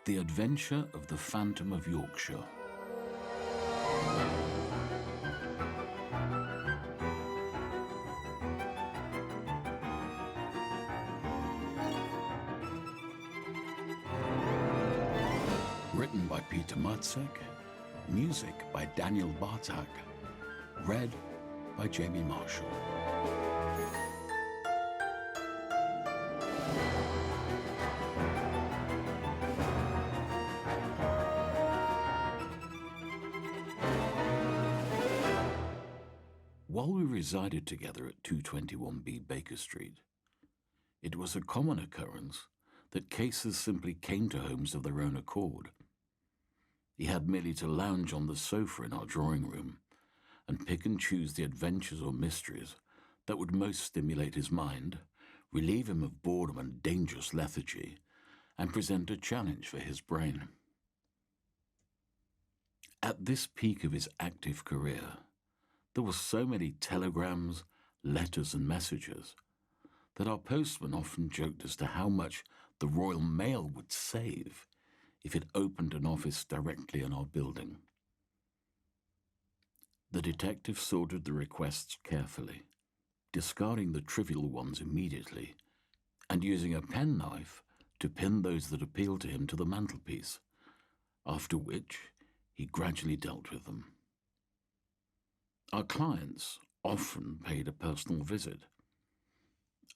The Adventure of the Phantom of Yorkshire. Written by Petr Macek, music by Daniel Barták, read by Jamie Marshall. While we resided together at 221B Baker Street, it was a common occurrence that cases simply came to Holmes of their own accord. He had merely to lounge on the sofa in our drawing room and pick and choose the adventures or mysteries that would most stimulate his mind, relieve him of boredom and dangerous lethargy, and present a challenge for his brain. At this peak of his active career, there were so many telegrams, letters and messages that our postman often joked as to how much the Royal Mail would save if it opened an office directly in our building. The detective sorted the requests carefully, discarding the trivial ones immediately, and using a penknife to pin those that appealed to him to the mantelpiece, after which he gradually dealt with them. Our clients often paid a personal visit.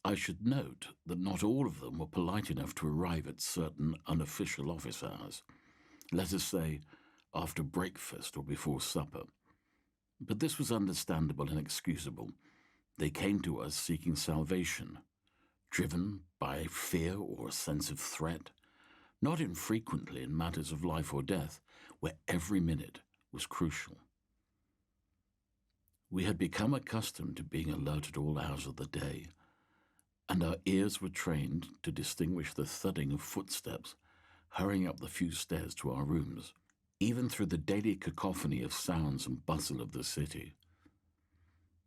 I should note that not all of them were polite enough to arrive at certain unofficial office hours, let us say after breakfast or before supper. But this was understandable and excusable. They came to us seeking salvation, driven by fear or a sense of threat, not infrequently in matters of life or death, where every minute was crucial. We had become accustomed to being alert at all hours of the day, and our ears were trained to distinguish the thudding of footsteps hurrying up the few stairs to our rooms, even through the daily cacophony of sounds and bustle of the city.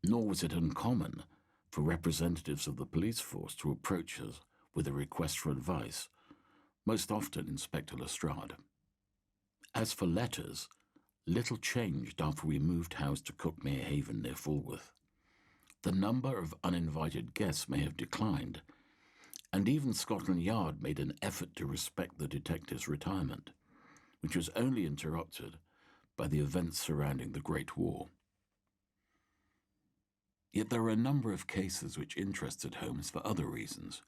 Nor was it uncommon for representatives of the police force to approach us with a request for advice, most often Inspector Lestrade. As for letters, little changed after we moved house to Cookmere Haven near Fulworth. The number of uninvited guests may have declined, and even Scotland Yard made an effort to respect the detective's retirement, which was only interrupted by the events surrounding the Great War. Yet there were a number of cases which interested Holmes for other reasons,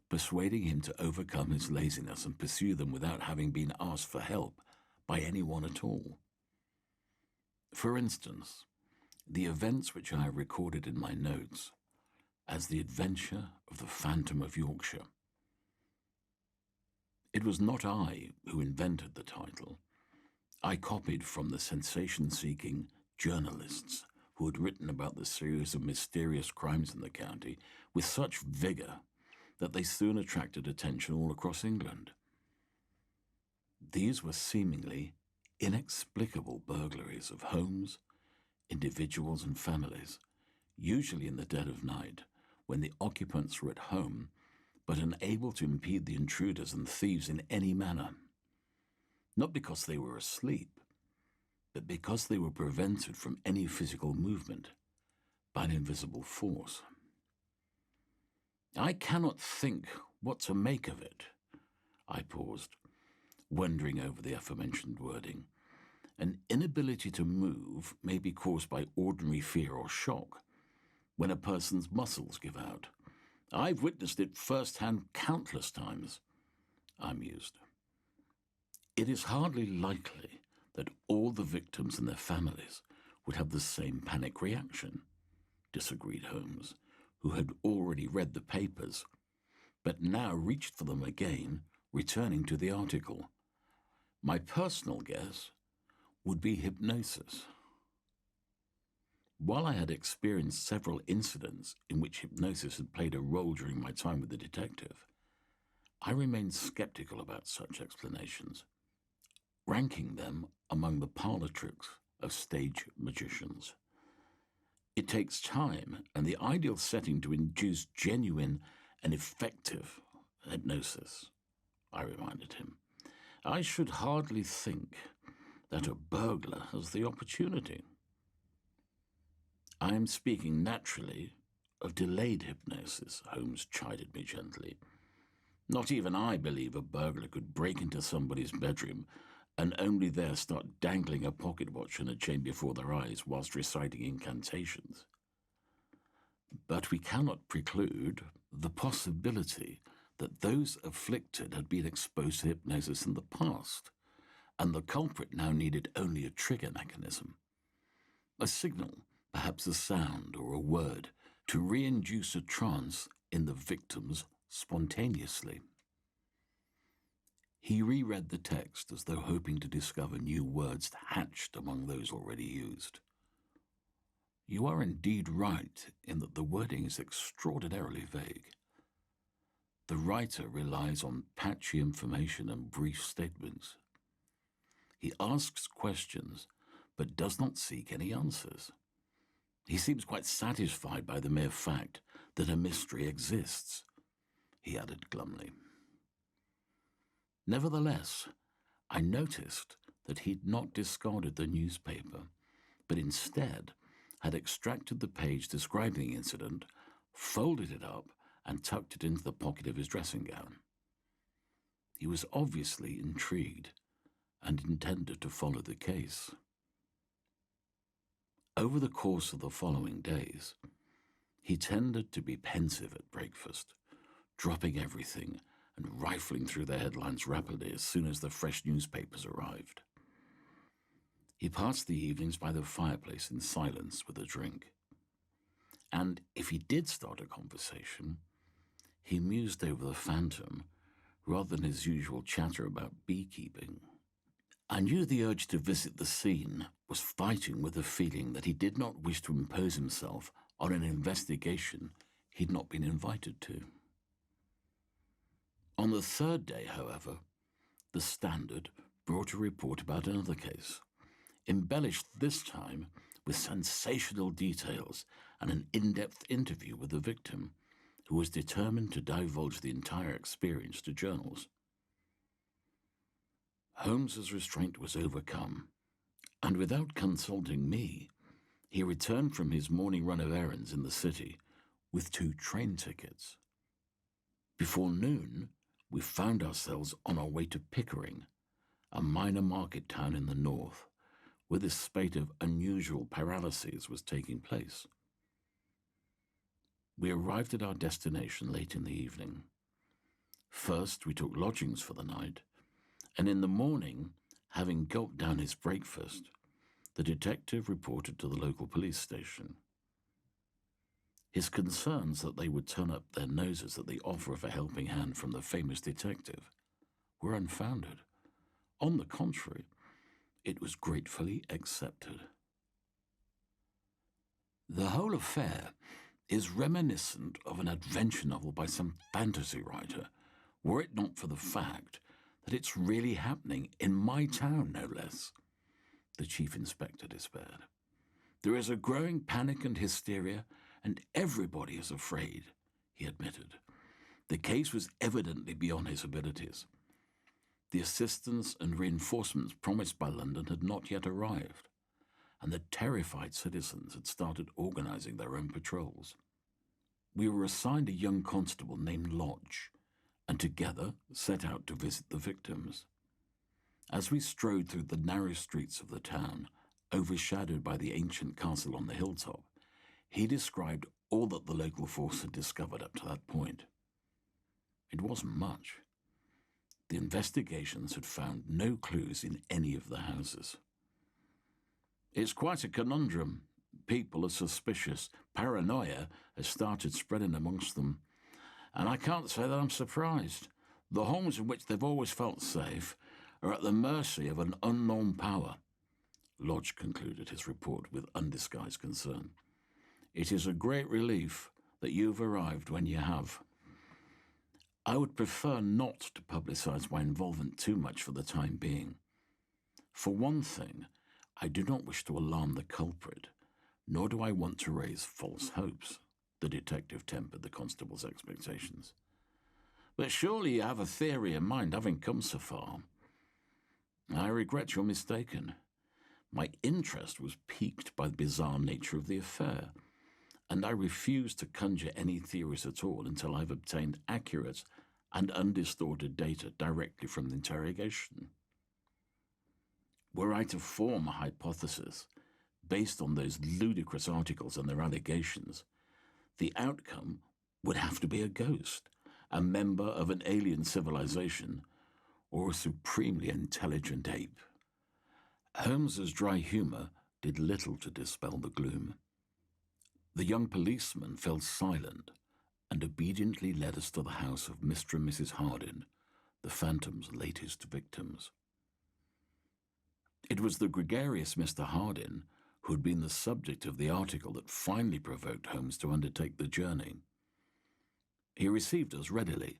persuading him to overcome his laziness and pursue them without having been asked for help by anyone at all. For instance, the events which I have recorded in my notes as The Adventure of the Phantom of Yorkshire. It was not I who invented the title. I copied from the sensation-seeking journalists who had written about the series of mysterious crimes in the county with such vigour that they soon attracted attention all across England. These were seemingly inexplicable burglaries of homes, individuals and families, usually in the dead of night, when the occupants were at home, but unable to impede the intruders and thieves in any manner. Not because they were asleep, but because they were prevented from any physical movement by an invisible force. I cannot think what to make of it. I paused, wondering over the aforementioned wording. An inability to move may be caused by ordinary fear or shock, when a person's muscles give out. I've witnessed it firsthand countless times, I mused. It is hardly likely that all the victims and their families would have the same panic reaction, disagreed Holmes, who had already read the papers, but now reached for them again, returning to the article. My personal guess would be hypnosis. While I had experienced several incidents in which hypnosis had played a role during my time with the detective, I remained skeptical about such explanations, ranking them among the parlor tricks of stage magicians. It takes time and the ideal setting to induce genuine and effective hypnosis, I reminded him. I should hardly think that a burglar has the opportunity. I am speaking naturally of delayed hypnosis, Holmes chided me gently. Not even I believe a burglar could break into somebody's bedroom and only there start dangling a pocket watch and a chain before their eyes whilst reciting incantations. But we cannot preclude the possibility that those afflicted had been exposed to hypnosis in the past, and the culprit now needed only a trigger mechanism. A signal, perhaps a sound or a word, to re-induce a trance in the victims spontaneously. He reread the text as though hoping to discover new words hatched among those already used. You are indeed right in that the wording is extraordinarily vague. The writer relies on patchy information and brief statements. He asks questions, but does not seek any answers. He seems quite satisfied by the mere fact that a mystery exists, he added glumly. Nevertheless, I noticed that he'd not discarded the newspaper, but instead had extracted the page describing the incident, folded it up, and tucked it into the pocket of his dressing gown. He was obviously intrigued and intended to follow the case. Over the course of the following days, he tended to be pensive at breakfast, dropping everything and rifling through the headlines rapidly as soon as the fresh newspapers arrived. He passed the evenings by the fireplace in silence with a drink. And if he did start a conversation, he mused over the phantom rather than his usual chatter about beekeeping. I knew the urge to visit the scene was fighting with the feeling that he did not wish to impose himself on an investigation he'd not been invited to. On the third day, however, the Standard brought a report about another case, embellished this time with sensational details and an in-depth interview with the victim, who was determined to divulge the entire experience to journals. Holmes's restraint was overcome, and without consulting me, he returned from his morning run of errands in the city with 2 train tickets. Before noon, we found ourselves on our way to Pickering, a minor market town in the north, where this spate of unusual paralyses was taking place. We arrived at our destination late in the evening. First, we took lodgings for the night, and in the morning, having gulped down his breakfast, the detective reported to the local police station. His concerns that they would turn up their noses at the offer of a helping hand from the famous detective were unfounded. On the contrary, it was gratefully accepted. The whole affair is reminiscent of an adventure novel by some fantasy writer, were it not for the fact that it's really happening in my town, no less, the chief inspector despaired. There is a growing panic and hysteria, and everybody is afraid, he admitted. The case was evidently beyond his abilities. The assistance and reinforcements promised by London had not yet arrived, and the terrified citizens had started organising their own patrols. We were assigned a young constable named Lodge, and together set out to visit the victims. As we strode through the narrow streets of the town, overshadowed by the ancient castle on the hilltop, he described all that the local force had discovered up to that point. It wasn't much. The investigations had found no clues in any of the houses. It's quite a conundrum. People are suspicious. Paranoia has started spreading amongst them. And I can't say that I'm surprised. The homes in which they've always felt safe are at the mercy of an unknown power. Lodge concluded his report with undisguised concern. It is a great relief that you've arrived when you have. I would prefer not to publicise my involvement too much for the time being. For one thing, I do not wish to alarm the culprit, nor do I want to raise false hopes. The detective tempered the constable's expectations. But surely you have a theory in mind, having come so far. I regret you're mistaken. My interest was piqued by the bizarre nature of the affair, and I refuse to conjure any theories at all until I've obtained accurate and undistorted data directly from the interrogation. Were I to form a hypothesis based on those ludicrous articles and their allegations, the outcome would have to be a ghost, a member of an alien civilization, or a supremely intelligent ape. Holmes's dry humour did little to dispel the gloom. The young policeman fell silent and obediently led us to the house of Mr. and Mrs. Hardin, the Phantom's latest victims. It was the gregarious Mr. Hardin who had been the subject of the article that finally provoked Holmes to undertake the journey. He received us readily,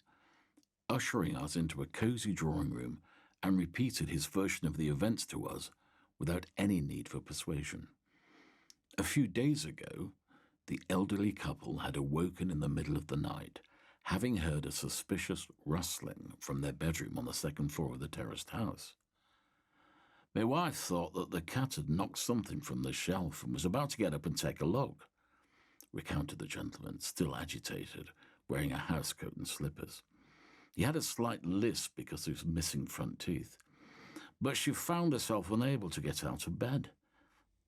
ushering us into a cosy drawing room, and repeated his version of the events to us without any need for persuasion. A few days ago, the elderly couple had awoken in the middle of the night, having heard a suspicious rustling from their bedroom on the second floor of the terraced house. My wife thought that the cat had knocked something from the shelf and was about to get up and take a look, recounted the gentleman, still agitated, wearing a housecoat and slippers. He had a slight lisp because of his missing front teeth, but she found herself unable to get out of bed.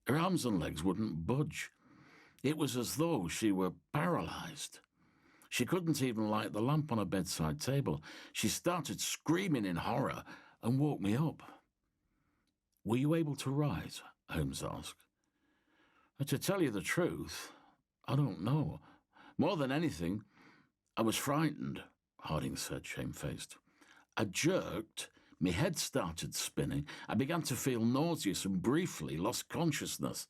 Her arms and legs wouldn't budge. It was as though she were paralyzed. She couldn't even light the lamp on a bedside table. She started screaming in horror and woke me up. "Were you able to rise?" Holmes asked. "To tell you the truth, I don't know. More than anything, I was frightened," Harding said, shamefaced. "I jerked, my head started spinning, I began to feel nauseous and briefly lost consciousness.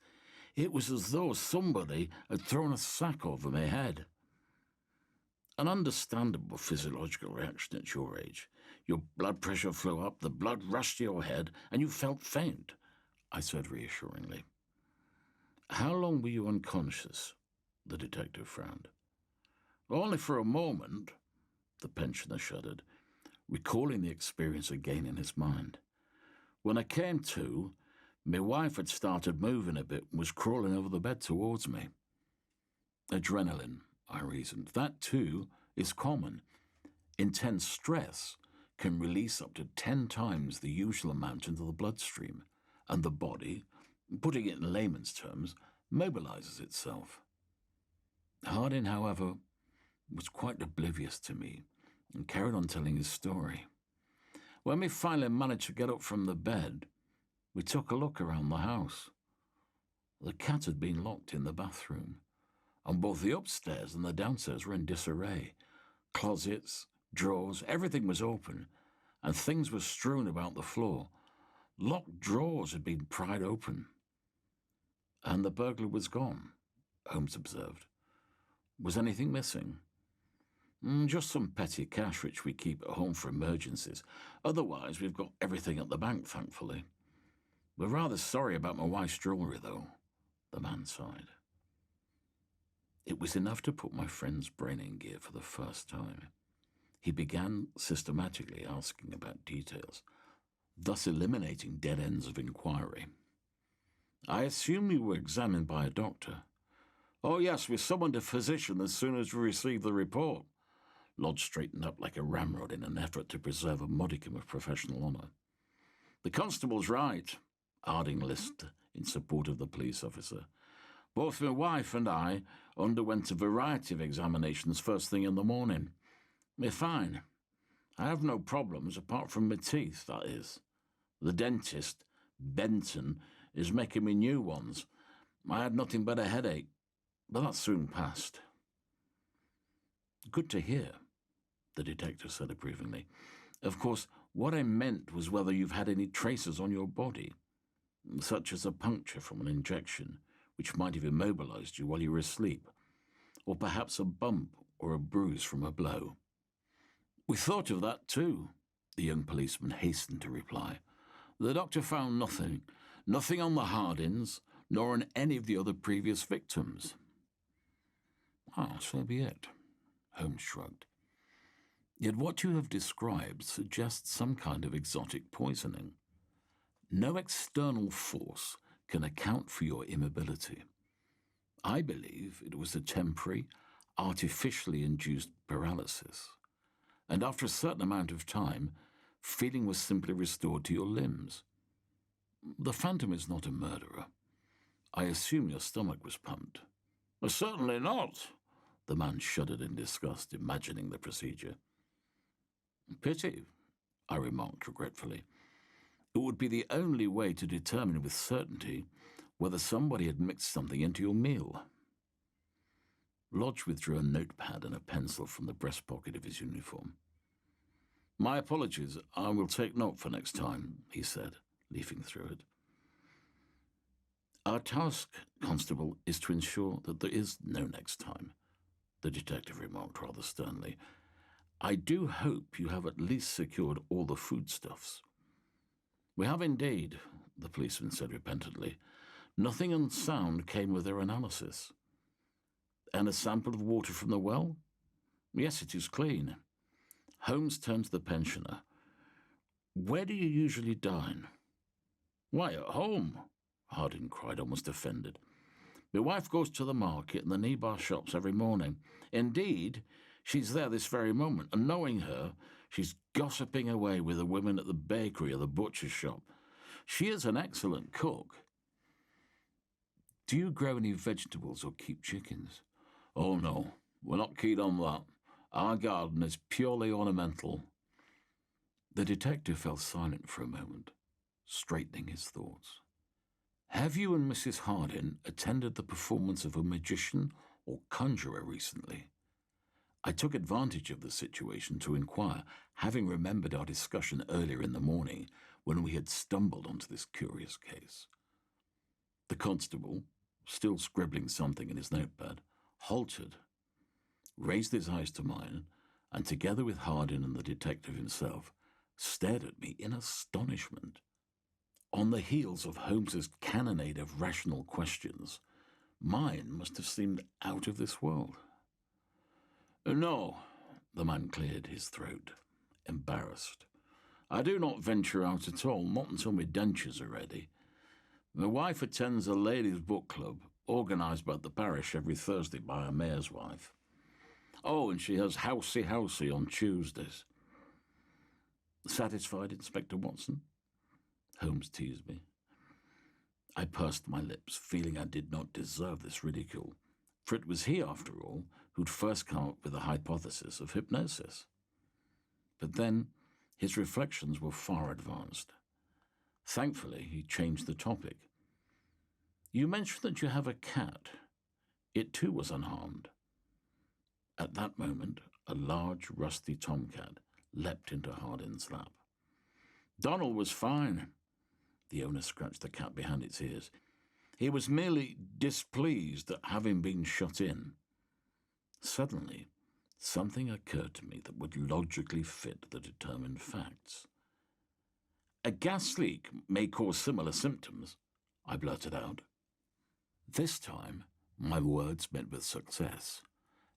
It was as though somebody had thrown a sack over my head." An understandable physiological reaction at your age. Your blood pressure flew up, the blood rushed to your head, and you felt faint, I said reassuringly. "How long were you unconscious?" The detective frowned. "Only for a moment," the pensioner shuddered, recalling the experience again in his mind. "When I came to, my wife had started moving a bit and was crawling over the bed towards me." "Adrenaline," I reasoned. "That, too, is common. Intense stress can release up to 10 times the usual amount into the bloodstream, and the body, putting it in layman's terms, mobilizes itself." Hardin, however, was quite oblivious to me and carried on telling his story. "When we finally managed to get up from the bed, we took a look around the house. The cat had been locked in the bathroom, and both the upstairs and the downstairs were in disarray. Closets, drawers, everything was open, and things were strewn about the floor. Locked drawers had been pried open." "And the burglar was gone," Holmes observed. "Was anything missing?" "Just some petty cash which we keep at home for emergencies. Otherwise, we've got everything at the bank, thankfully. We're rather sorry about my wife's jewellery, though," the man sighed. It was enough to put my friend's brain in gear for the first time. He began systematically asking about details, thus eliminating dead ends of inquiry. "I assume you were examined by a doctor?" "Oh, yes, we summoned a physician as soon as we received the report." Lodge straightened up like a ramrod in an effort to preserve a modicum of professional honour. "The constable's right," Harding lisped in support of the police officer. "Both my wife and I underwent a variety of examinations first thing in the morning. We're fine. I have no problems apart from my teeth, that is. The dentist, Benton, is making me new ones. I had nothing but a headache, but that soon passed." "Good to hear," the detective said approvingly. "Of course, what I meant was whether you've had any traces on your body, such as a puncture from an injection, which might have immobilized you while you were asleep, or perhaps a bump or a bruise from a blow." "We thought of that too," the young policeman hastened to reply. "The doctor found nothing on the Hardins, nor on any of the other previous victims." "Ah, so be it," Holmes shrugged. "Yet what you have described suggests some kind of exotic poisoning." No external force can account for your immobility. I believe it was a temporary, artificially induced paralysis. And after a certain amount of time, feeling was simply restored to your limbs. The phantom is not a murderer. I assume your stomach was pumped. Certainly not. The man shuddered in disgust, imagining the procedure. Pity, I remarked regretfully. It would be the only way to determine with certainty whether somebody had mixed something into your meal. Lodge withdrew a notepad and a pencil from the breast pocket of his uniform. My apologies, I will take note for next time, he said, leafing through it. Our task, Constable, is to ensure that there is no next time, the detective remarked rather sternly. I do hope you have at least secured all the foodstuffs. We have indeed, the policeman said repentantly. Nothing unsound came with their analysis. And a sample of water from the well? Yes, it is clean. Holmes turned to the pensioner. Where do you usually dine? Why, at home, Hardin cried, almost offended. My wife goes to the market and the knee-bar shops every morning. Indeed, she's there this very moment, and knowing her, she's gossiping away with the women at the bakery or the butcher's shop. She is an excellent cook. Do you grow any vegetables or keep chickens? Oh, no, we're not keen on that. Our garden is purely ornamental. The detective fell silent for a moment, straightening his thoughts. Have you and Mrs. Hardin attended the performance of a magician or conjurer recently? I took advantage of the situation to inquire, having remembered our discussion earlier in the morning when we had stumbled onto this curious case. The constable, still scribbling something in his notepad, halted, raised his eyes to mine, and together with Hardin and the detective himself, stared at me in astonishment. On the heels of Holmes's cannonade of rational questions, mine must have seemed out of this world. No, the man cleared his throat, embarrassed. I do not venture out at all, not until my dentures are ready. My wife attends a ladies' book club, organised by the parish every Thursday by a mayor's wife. Oh, and she has housey on Tuesdays. Satisfied, Inspector Watson? Holmes teased me. I pursed my lips, feeling I did not deserve this ridicule, for it was he, after all, who'd first come up with the hypothesis of hypnosis. But then his reflections were far advanced. Thankfully, he changed the topic. You mentioned that you have a cat. It too was unharmed. At that moment, a large, rusty tomcat leapt into Hardin's lap. Donald was fine. The owner scratched the cat behind its ears. He was merely displeased at having been shut in. Suddenly, something occurred to me that would logically fit the determined facts. A gas leak may cause similar symptoms, I blurted out. This time, my words met with success.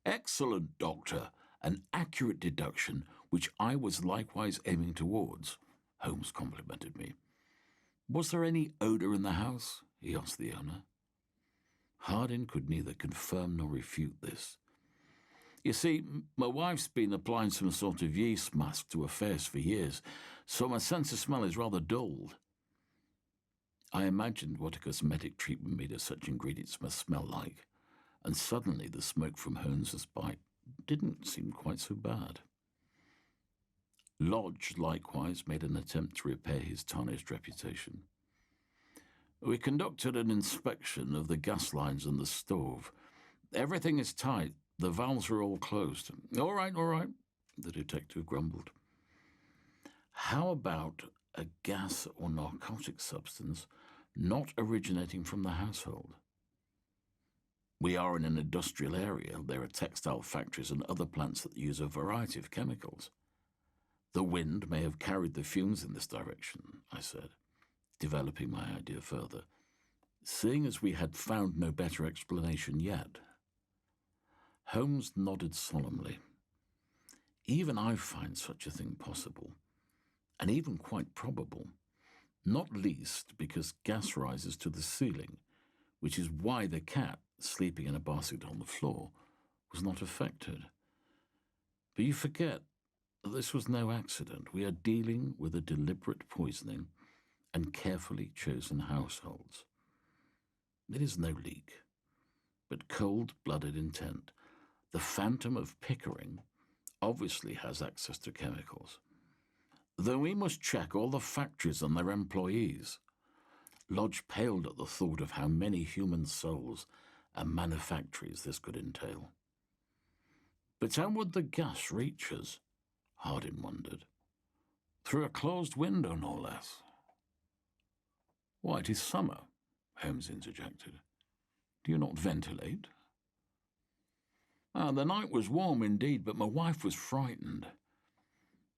Excellent, Doctor. An accurate deduction, which I was likewise aiming towards, Holmes complimented me. Was there any odour in the house? He asked the owner. Hardin could neither confirm nor refute this. You see, my wife's been applying some sort of yeast mask to her face for years, so my sense of smell is rather dulled. I imagined what a cosmetic treatment made of such ingredients must smell like, and suddenly the smoke from Holmes's pipe didn't seem quite so bad. Lodge likewise made an attempt to repair his tarnished reputation. We conducted an inspection of the gas lines and the stove. Everything is tight. The valves are all closed. All right, the detective grumbled. How about a gas or narcotic substance not originating from the household? We are in an industrial area. There are textile factories and other plants that use a variety of chemicals. The wind may have carried the fumes in this direction, I said, developing my idea further, seeing as we had found no better explanation yet. Holmes nodded solemnly. Even I find such a thing possible, and even quite probable. not least because gas rises to the ceiling, which is why the cat, sleeping in a basket on the floor, was not affected. But you forget that this was no accident. We are dealing with a deliberate poisoning and carefully chosen households. It is no leak, but cold-blooded intent. The Phantom of Pickering obviously has access to chemicals, though we must check all the factories and their employees. Lodge paled at the thought of how many human souls and manufactories this could entail. But how would the gas reach us? Hardin wondered. Through a closed window, no less. Why, it is summer, Holmes interjected. Do you not ventilate? The night was warm indeed, but my wife was frightened.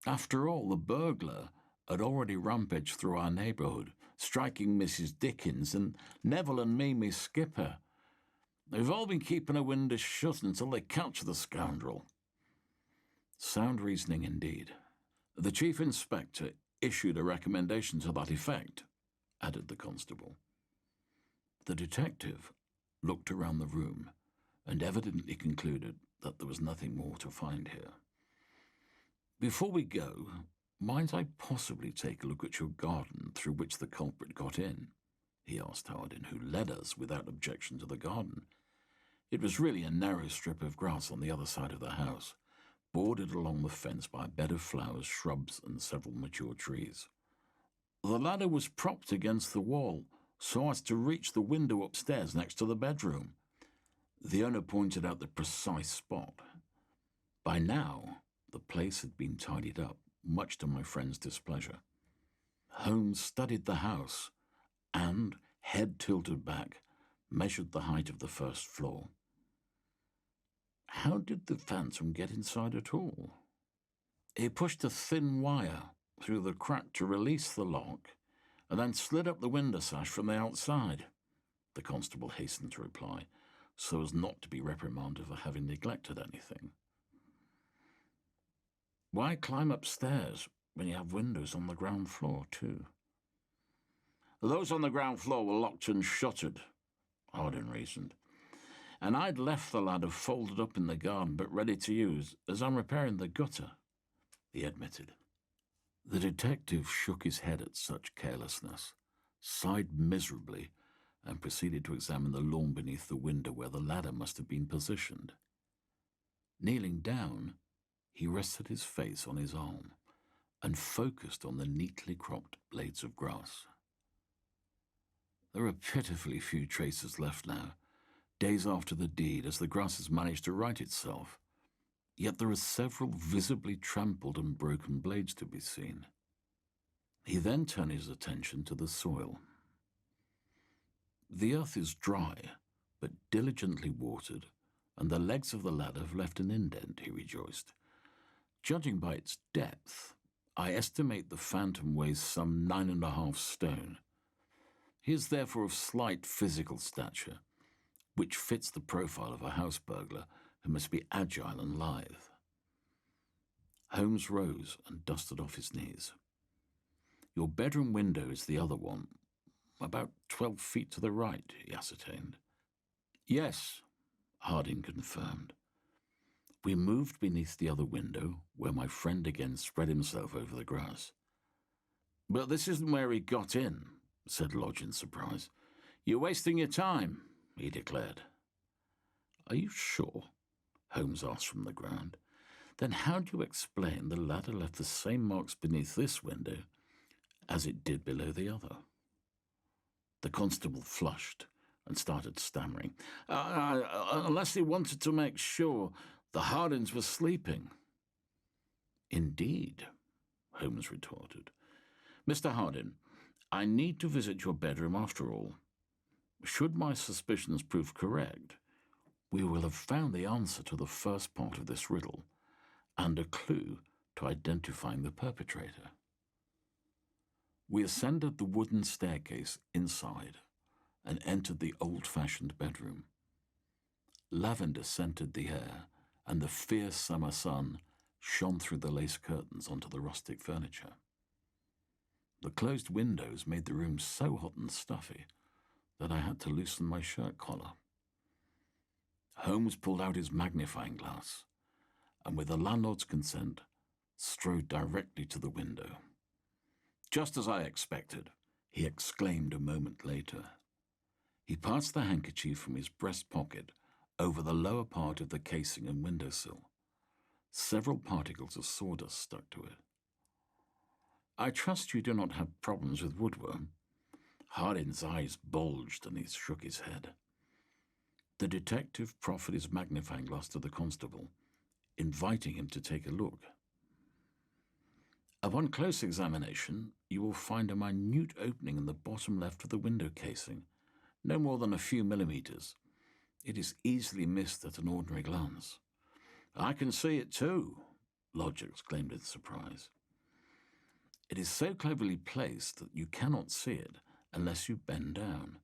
After all, the burglar had already rampaged through our neighbourhood, striking Mrs. Dickens and Neville and me, my skipper. They've all been keeping our windows shut until they catch the scoundrel. Sound reasoning indeed. The Chief Inspector issued a recommendation to that effect, added the constable. The detective looked around the room and evidently concluded that there was nothing more to find here. Before we go, might I possibly take a look at your garden through which the culprit got in? He asked Hardin, who led us without objection to the garden. It was really a narrow strip of grass on the other side of the house, bordered along the fence by a bed of flowers, shrubs, and several mature trees. The ladder was propped against the wall so as to reach the window upstairs next to the bedroom. The owner pointed out the precise spot. By now, the place had been tidied up, much to my friend's displeasure. Holmes studied the house and, head tilted back, measured the height of the first floor. How did the Phantom get inside at all? He pushed a thin wire through the crack to release the lock and then slid up the window sash from the outside, the constable hastened to reply, so as not to be reprimanded for having neglected anything. Why climb upstairs when you have windows on the ground floor, too? Those on the ground floor were locked and shuttered, Hardin reasoned, and I'd left the ladder folded up in the garden but ready to use as I'm repairing the gutter, he admitted. The detective shook his head at such carelessness, sighed miserably, and proceeded to examine the lawn beneath the window where the ladder must have been positioned. Kneeling down, he rested his face on his arm and focused on the neatly cropped blades of grass. There are pitifully few traces left now, days after the deed, as the grass has managed to right itself. Yet there are several visibly trampled and broken blades to be seen. He then turned his attention to the soil. The earth is dry, but diligently watered, and the legs of the ladder have left an indent, he rejoiced. Judging by its depth, I estimate the Phantom weighs some 9.5 stone. He is therefore of slight physical stature, which fits the profile of a house burglar who must be agile and lithe. Holmes rose and dusted off his knees. Your bedroom window is the other one, about 12 feet to the right, he ascertained. Yes, Hardin confirmed. We moved beneath the other window, where my friend again spread himself over the grass. But this isn't where he got in, said Lodge in surprise. You're wasting your time, he declared. Are you sure? Holmes asked from the ground. Then how do you explain the ladder left the same marks beneath this window as it did below the other? The constable flushed and started stammering. Unless he wanted to make sure the Hardins were sleeping. Indeed, Holmes retorted. Mr. Hardin, I need to visit your bedroom after all. Should my suspicions prove correct, we will have found the answer to the first part of this riddle and a clue to identifying the perpetrator. We ascended the wooden staircase inside and entered the old-fashioned bedroom. Lavender scented the air, and the fierce summer sun shone through the lace curtains onto the rustic furniture. The closed windows made the room so hot and stuffy that I had to loosen my shirt collar. Holmes pulled out his magnifying glass and, with the landlord's consent, strode directly to the window. "Just as I expected," he exclaimed a moment later. He passed the handkerchief from his breast pocket over the lower part of the casing and windowsill. Several particles of sawdust stuck to it. "I trust you do not have problems with woodworm?" Hardin's eyes bulged and he shook his head. The detective proffered his magnifying glass to the constable, inviting him to take a look. "Upon close examination, you will find a minute opening in the bottom left of the window casing, no more than a few millimeters. It is easily missed at an ordinary glance." "I can see it too," Lodge exclaimed in surprise. "It is so cleverly placed that you cannot see it unless you bend down.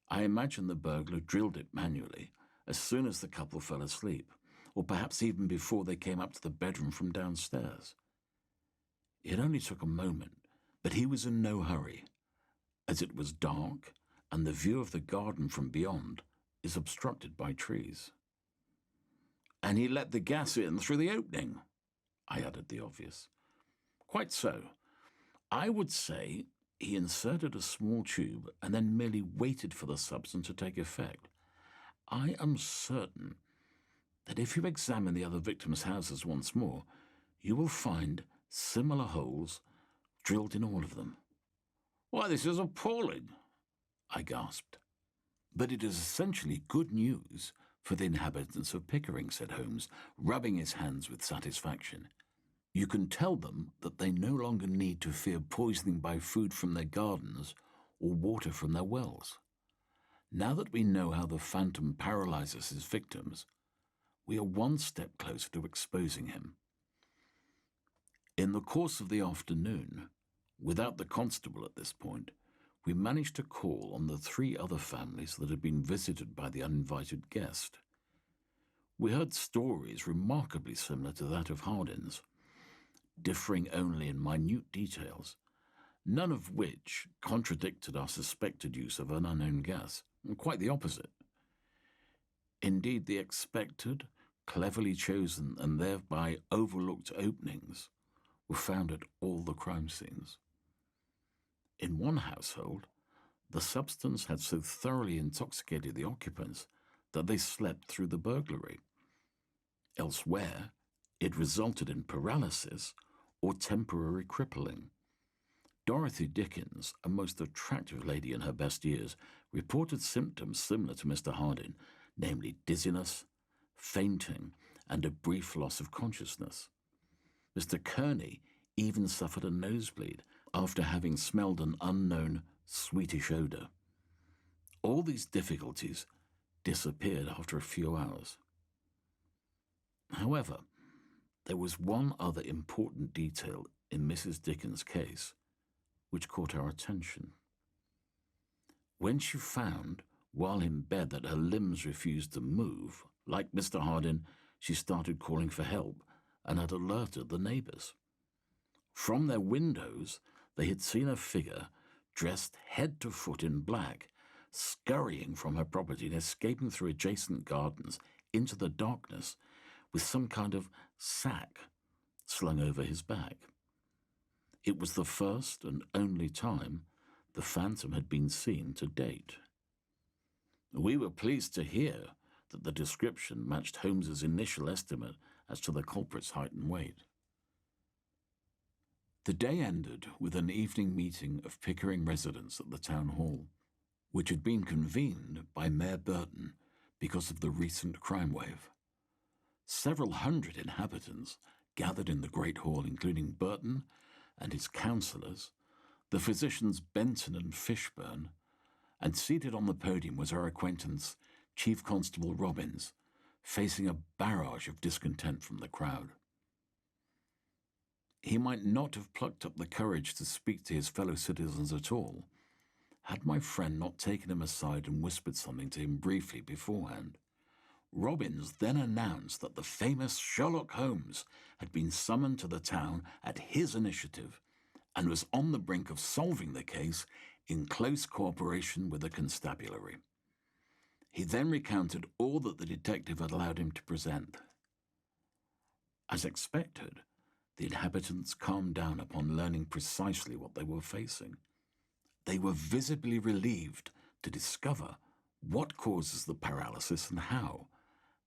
I imagine the burglar drilled it manually as soon as the couple fell asleep, or perhaps even before they came up to the bedroom from downstairs. It only took a moment, but he was in no hurry, as it was dark and the view of the garden from beyond is obstructed by trees." "And he let the gas in through the opening?" I added the obvious. "Quite so. I would say he inserted a small tube and then merely waited for the substance to take effect. I am certain that if you examine the other victims' houses once more, you will find similar holes drilled in all of them." "Why, this is appalling," I gasped. "But it is essentially good news for the inhabitants of Pickering," said Holmes, rubbing his hands with satisfaction. "You can tell them that they no longer need to fear poisoning by food from their gardens or water from their wells. Now that we know how the phantom paralyzes his victims, we are one step closer to exposing him." In the course of the afternoon, without the constable at this point, we managed to call on the 3 other families that had been visited by the uninvited guest. We heard stories remarkably similar to that of Hardin's, differing only in minute details, none of which contradicted our suspected use of an unknown gas, and quite the opposite. Indeed, the expected, cleverly chosen and thereby overlooked openings were found at all the crime scenes. In one household, the substance had so thoroughly intoxicated the occupants that they slept through the burglary. Elsewhere, it resulted in paralysis or temporary crippling. Dorothy Dickens, a most attractive lady in her best years, reported symptoms similar to Mr. Hardin, namely dizziness, fainting, and a brief loss of consciousness. Mr. Kearney even suffered a nosebleed after having smelled an unknown, sweetish odour. All these difficulties disappeared after a few hours. However, there was one other important detail in Mrs. Dickens' case which caught our attention. When she found, while in bed, that her limbs refused to move, like Mr. Hardin, she started calling for help and had alerted the neighbours. From their windows, they had seen a figure dressed head to foot in black, scurrying from her property and escaping through adjacent gardens into the darkness with some kind of sack slung over his back. It was the first and only time the phantom had been seen to date. We were pleased to hear that the description matched Holmes's initial estimate as to the culprit's height and weight. The day ended with an evening meeting of Pickering residents at the town hall, which had been convened by Mayor Burton because of the recent crime wave. Several hundred inhabitants gathered in the great hall, including Burton and his councillors, the physicians Benton and Fishburne, and seated on the podium was our acquaintance, Chief Constable Robbins, facing a barrage of discontent from the crowd. He might not have plucked up the courage to speak to his fellow citizens at all, had my friend not taken him aside and whispered something to him briefly beforehand. Robbins then announced that the famous Sherlock Holmes had been summoned to the town at his initiative, and was on the brink of solving the case in close cooperation with the constabulary. He then recounted all that the detective had allowed him to present. As expected, the inhabitants calmed down upon learning precisely what they were facing. They were visibly relieved to discover what causes the paralysis and how,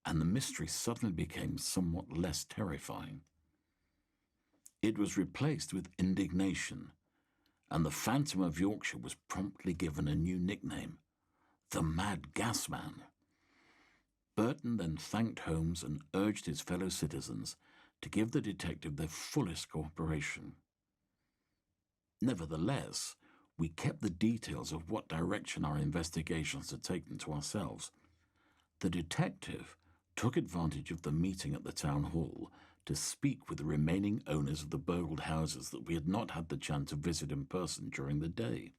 and the mystery suddenly became somewhat less terrifying. It was replaced with indignation, and the Phantom of Yorkshire was promptly given a new nickname, the Mad Gas Man. Burton then thanked Holmes and urged his fellow citizens to give the detective their fullest cooperation. Nevertheless, we kept the details of what direction our investigations had taken to ourselves. The detective took advantage of the meeting at the town hall to speak with the remaining owners of the burgled houses that we had not had the chance to visit in person during the day.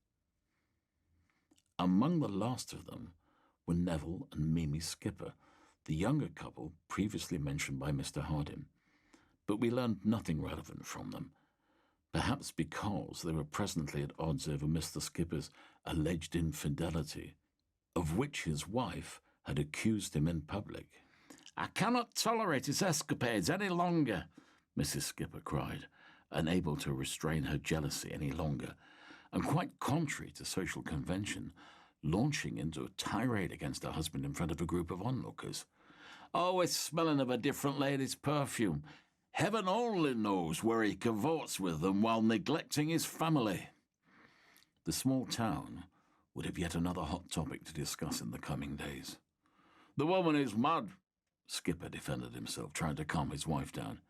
Among the last of them were Neville and Mimi Skipper, the younger couple previously mentioned by Mr. Hardin, but we learned nothing relevant from them, perhaps because they were presently at odds over Mr. Skipper's alleged infidelity, of which his wife had accused him in public. "I cannot tolerate his escapades any longer," Mrs. Skipper cried, unable to restrain her jealousy any longer, and quite contrary to social convention, launching into a tirade against her husband in front of a group of onlookers. "Always smelling of a different lady's perfume. Heaven only knows where he cavorts with them while neglecting his family." The small town would have yet another hot topic to discuss in the coming days. "The woman is mad," Skipper defended himself, trying to calm his wife down.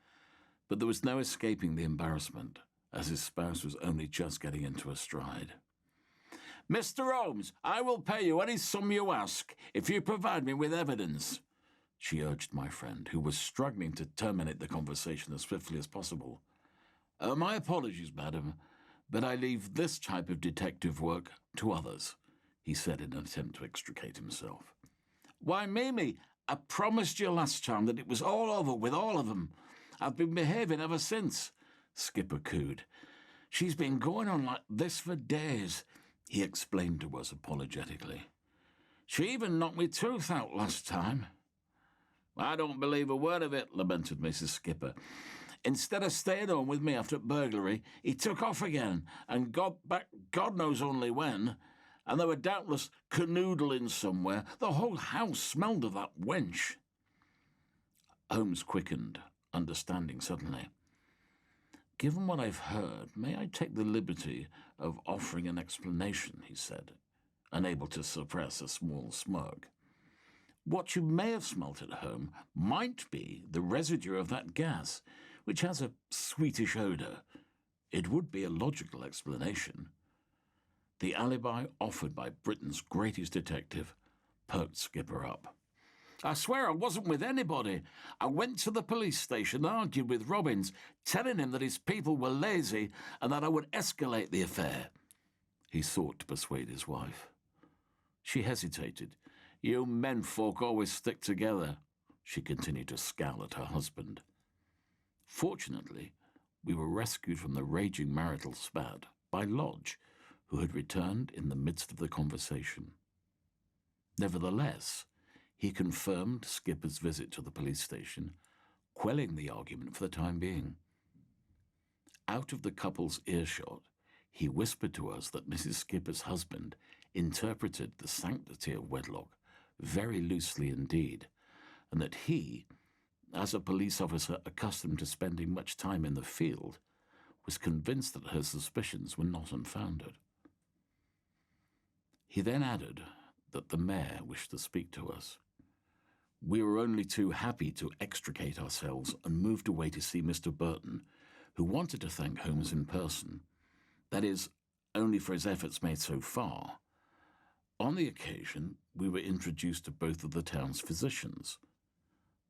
But there was no escaping the embarrassment, as his spouse was only just getting into a stride. "Mr. Holmes, I will pay you any sum you ask if you provide me with evidence," she urged my friend, who was struggling to terminate the conversation as swiftly as possible. My apologies, madam, but I leave this type of detective work to others," he said in an attempt to extricate himself. "Why, Mimi, I promised you last time that it was all over with all of them. I've been behaving ever since," Skipper cooed. "She's been going on like this for days," he explained to us apologetically. "She even knocked me tooth out last time." "I don't believe a word of it," lamented Mrs. Skipper. "Instead of staying home with me after burglary, he took off again and got back God knows only when, and they were doubtless canoodling somewhere. The whole house smelled of that wench." Holmes quickened, understanding suddenly. "Given what I've heard, may I take the liberty of offering an explanation?" he said, unable to suppress a small smirk. "What you may have smelt at home might be the residue of that gas, which has a sweetish odour. It would be a logical explanation." The alibi offered by Britain's greatest detective perked Skipper up. "I swear I wasn't with anybody. I went to the police station and argued with Robbins, telling him that his people were lazy and that I would escalate the affair." He sought to persuade his wife. She hesitated. "You menfolk always stick together," she continued to scowl at her husband. Fortunately, we were rescued from the raging marital spat by Lodge, who had returned in the midst of the conversation. Nevertheless, he confirmed Skipper's visit to the police station, quelling the argument for the time being. Out of the couple's earshot, he whispered to us that Mrs. Skipper's husband interpreted the sanctity of wedlock very loosely indeed, and that he, as a police officer accustomed to spending much time in the field, was convinced that her suspicions were not unfounded. He then added that the mayor wished to speak to us. We were only too happy to extricate ourselves and moved away to see Mr. Burton, who wanted to thank Holmes in person, that is, only for his efforts made so far. On the occasion, we were introduced to both of the town's physicians,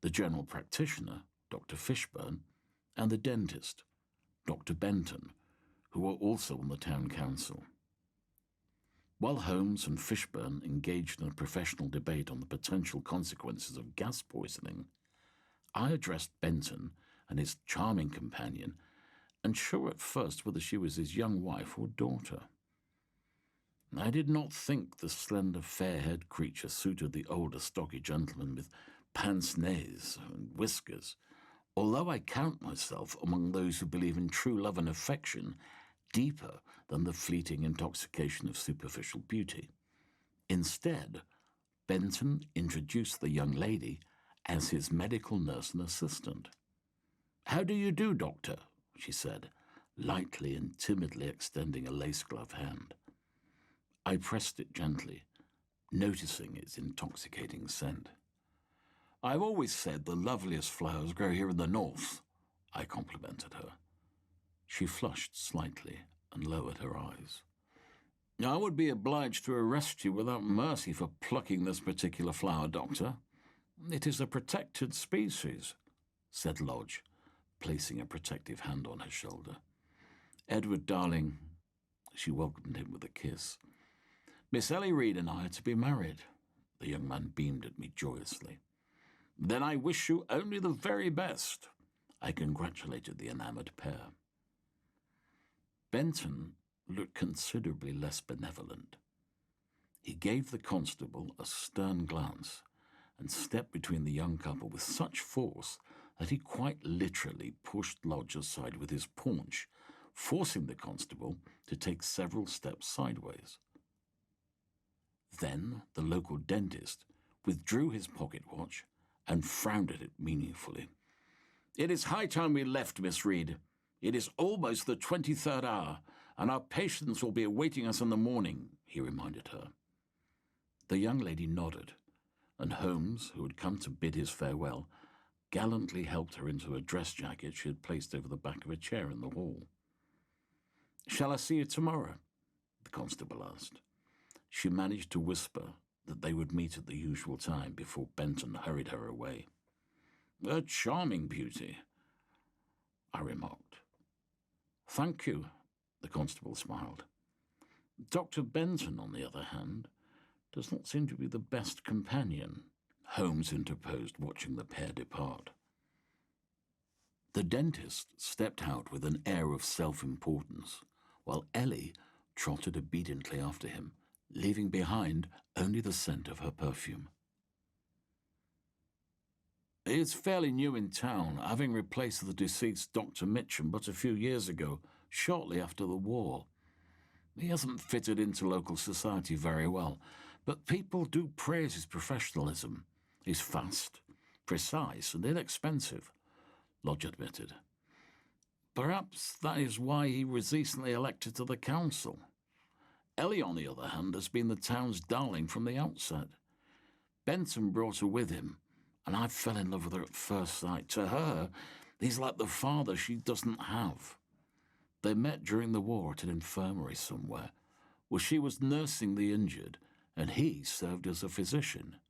the general practitioner, Dr. Fishburne, and the dentist, Dr. Benton, who were also on the town council. While Holmes and Fishburne engaged in a professional debate on the potential consequences of gas poisoning, I addressed Benton and his charming companion unsure at first whether she was his young wife or daughter. I did not think the slender, fair-haired creature suited the older, stocky gentleman with pince-nez and whiskers, although I count myself among those who believe in true love and affection deeper than the fleeting intoxication of superficial beauty. Instead, Benton introduced the young lady as his medical nurse and assistant. "How do you do, Doctor?" she said, lightly and timidly extending a lace-gloved hand. I pressed it gently, noticing its intoxicating scent. "I've always said the loveliest flowers grow here in the north," I complimented her. She flushed slightly and lowered her eyes. "I would be obliged to arrest you without mercy for plucking this particular flower, Doctor. It is a protected species," said Lodge, placing a protective hand on her shoulder. "Edward, darling," she welcomed him with a kiss. "Miss Ellie Reed and I are to be married." The young man beamed at me joyously. "Then I wish you only the very best," I congratulated the enamoured pair. Benton looked considerably less benevolent. He gave the constable a stern glance and stepped between the young couple with such force that he quite literally pushed Lodge aside with his paunch, forcing the constable to take several steps sideways. Then the local dentist withdrew his pocket watch and frowned at it meaningfully. "It is high time we left, Miss Reed. It is almost the 23rd hour, and our patients will be awaiting us in the morning," he reminded her. The young lady nodded, and Holmes, who had come to bid his farewell, gallantly helped her into a dress jacket she had placed over the back of a chair in the hall. "Shall I see you tomorrow?" the constable asked. She managed to whisper that they would meet at the usual time before Benton hurried her away. "A charming beauty," I remarked. "Thank you," the constable smiled. "Dr. Benton, on the other hand, does not seem to be the best companion," Holmes interposed, watching the pair depart. The dentist stepped out with an air of self-importance, while Ellie trotted obediently after him, leaving behind only the scent of her perfume. "He is fairly new in town, having replaced the deceased Dr. Mitchum but a few years ago, shortly after the war. He hasn't fitted into local society very well, but people do praise his professionalism. He's fast, precise, and inexpensive," Lodge admitted. "Perhaps that is why he was recently elected to the council. Ellie, on the other hand, has been the town's darling from the outset. Benton brought her with him, and I fell in love with her at first sight. To her, he's like the father she doesn't have. They met during the war at an infirmary somewhere, where she was nursing the injured, and he served as a physician.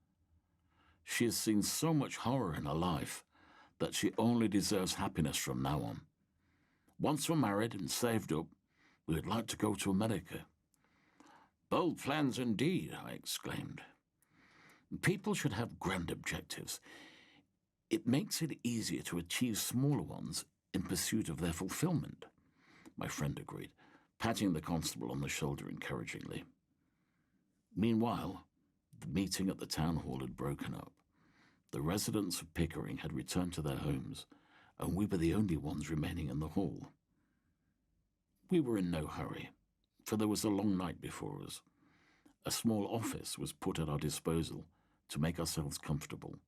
She has seen so much horror in her life that she only deserves happiness from now on. Once we're married and saved up, we would like to go to America." "Bold plans indeed," I exclaimed. "People should have grand objectives. It makes it easier to achieve smaller ones in pursuit of their fulfillment," my friend agreed, patting the constable on the shoulder encouragingly. Meanwhile, the meeting at the town hall had broken up. The residents of Pickering had returned to their homes, and we were the only ones remaining in the hall. We were in no hurry, for there was a long night before us. A small office was put at our disposal to make ourselves comfortable,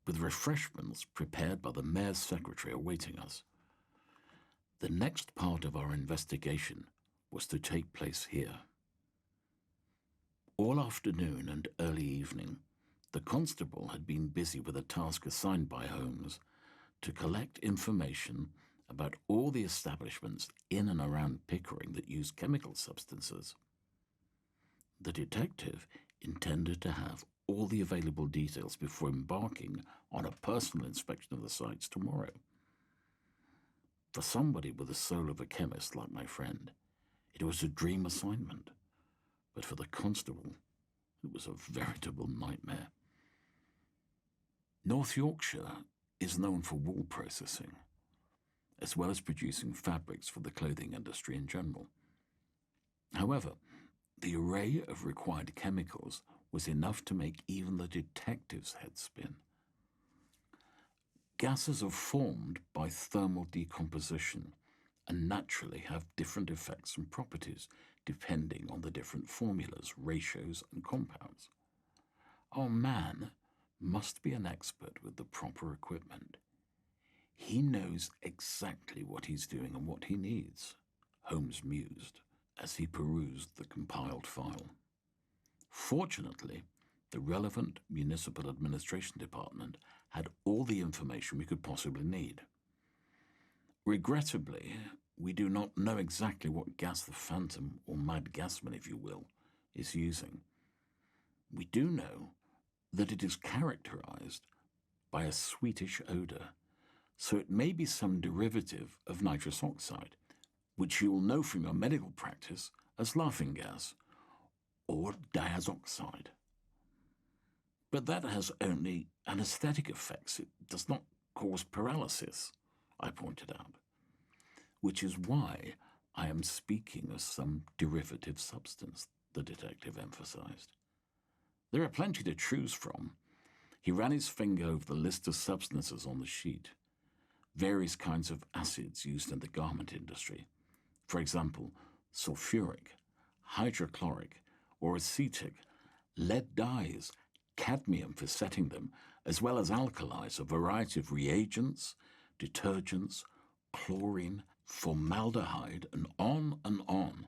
with refreshments prepared by the mayor's secretary awaiting us. The next part of our investigation was to take place here. All afternoon and early evening, the constable had been busy with a task assigned by Holmes to collect information about all the establishments in and around Pickering that use chemical substances. The detective intended to have all the available details before embarking on a personal inspection of the sites tomorrow. For somebody with the soul of a chemist like my friend, it was a dream assignment, but for the constable, it was a veritable nightmare. North Yorkshire is known for wool processing, as well as producing fabrics for the clothing industry in general. However, the array of required chemicals was enough to make even the detective's head spin. Gases are formed by thermal decomposition and naturally have different effects and properties depending on the different formulas, ratios, and compounds. Our man must be an expert with the proper equipment. He knows exactly what he's doing and what he needs, Holmes mused as he perused the compiled file. Fortunately, the relevant municipal administration department had all the information we could possibly need. Regrettably, we do not know exactly what gas the Phantom, or Mad Gasman if you will, is using. We do know that it is characterized by a sweetish odor, so it may be some derivative of nitrous oxide, which you will know from your medical practice as laughing gas, or diazoxide. But that has only anesthetic effects. It does not cause paralysis, I pointed out, which is why I am speaking of some derivative substance, the detective emphasized. There are plenty to choose from. He ran his finger over the list of substances on the sheet. Various kinds of acids used in the garment industry. For example, sulfuric, hydrochloric, or acetic, lead dyes, cadmium for setting them, as well as alkalis, a variety of reagents, detergents, chlorine, formaldehyde, and on and on.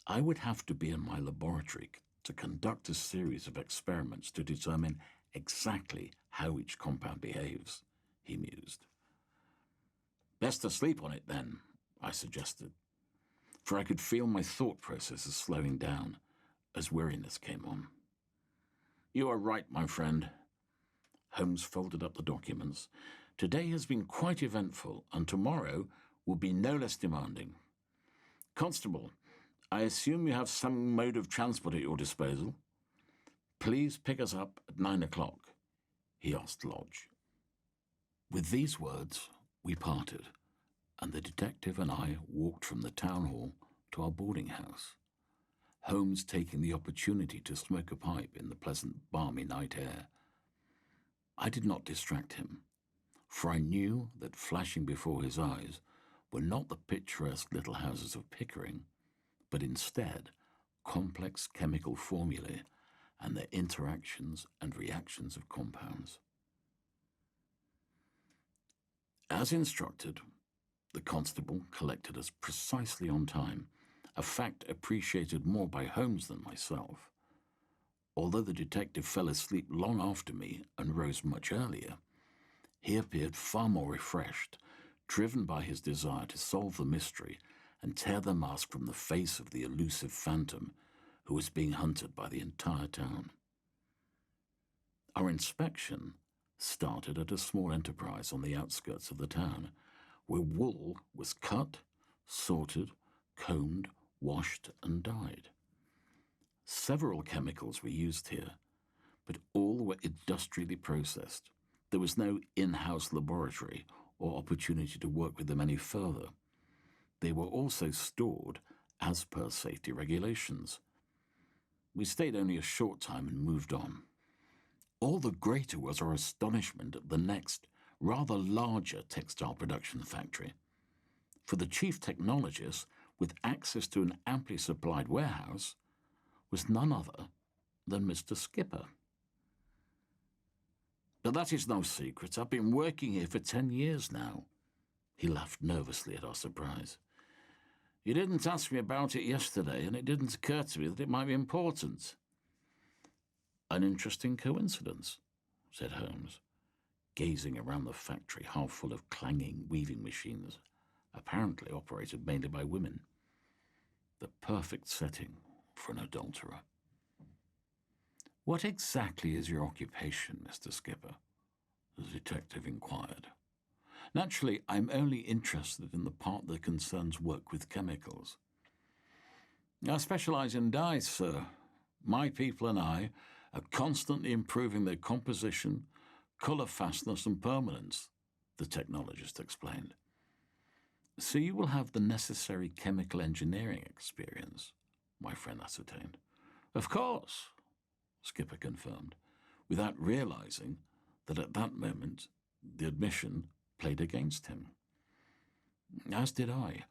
I would have to be in my laboratory to conduct a series of experiments to determine exactly how each compound behaves, he mused. Best to sleep on it then, I suggested, for I could feel my thought processes slowing down as weariness came on. You are right, my friend. Holmes folded up the documents. Today has been quite eventful, and tomorrow will be no less demanding. Constable, I assume you have some mode of transport at your disposal. Please pick us up at 9 o'clock, he asked Lodge. With these words, we parted, and the detective and I walked from the town hall to our boarding house, Holmes taking the opportunity to smoke a pipe in the pleasant, balmy night air. I did not distract him, for I knew that flashing before his eyes were not the picturesque little houses of Pickering, but instead complex chemical formulae and their interactions and reactions of compounds. As instructed, the constable collected us precisely on time, a fact appreciated more by Holmes than myself. Although the detective fell asleep long after me and rose much earlier, he appeared far more refreshed, driven by his desire to solve the mystery and tear the mask from the face of the elusive phantom who was being hunted by the entire town. Our inspection started at a small enterprise on the outskirts of the town, where wool was cut, sorted, combed, washed, and dyed. Several chemicals were used here, but all were industrially processed. There was no in-house laboratory or opportunity to work with them any further. They were also stored as per safety regulations. We stayed only a short time and moved on. All the greater was our astonishment at the next, rather larger textile production factory. For the chief technologist, with access to an amply supplied warehouse, was none other than Mr. Skipper. But that is no secret. I've been working here for 10 years now. He laughed nervously at our surprise. You didn't ask me about it yesterday, and it didn't occur to me that it might be important. An interesting coincidence, said Holmes, gazing around the factory half full of clanging weaving machines, apparently operated mainly by women. The perfect setting for an adulterer. What exactly is your occupation, Mr. Skipper? The detective inquired. Naturally, I'm only interested in the part that concerns work with chemicals. I specialize in dyes, sir. My people and I are constantly improving their composition, color fastness, and permanence, the technologist explained. So you will have the necessary chemical engineering experience, my friend ascertained. Of course, Skipper confirmed, without realizing that at that moment the admission played against him. As did I.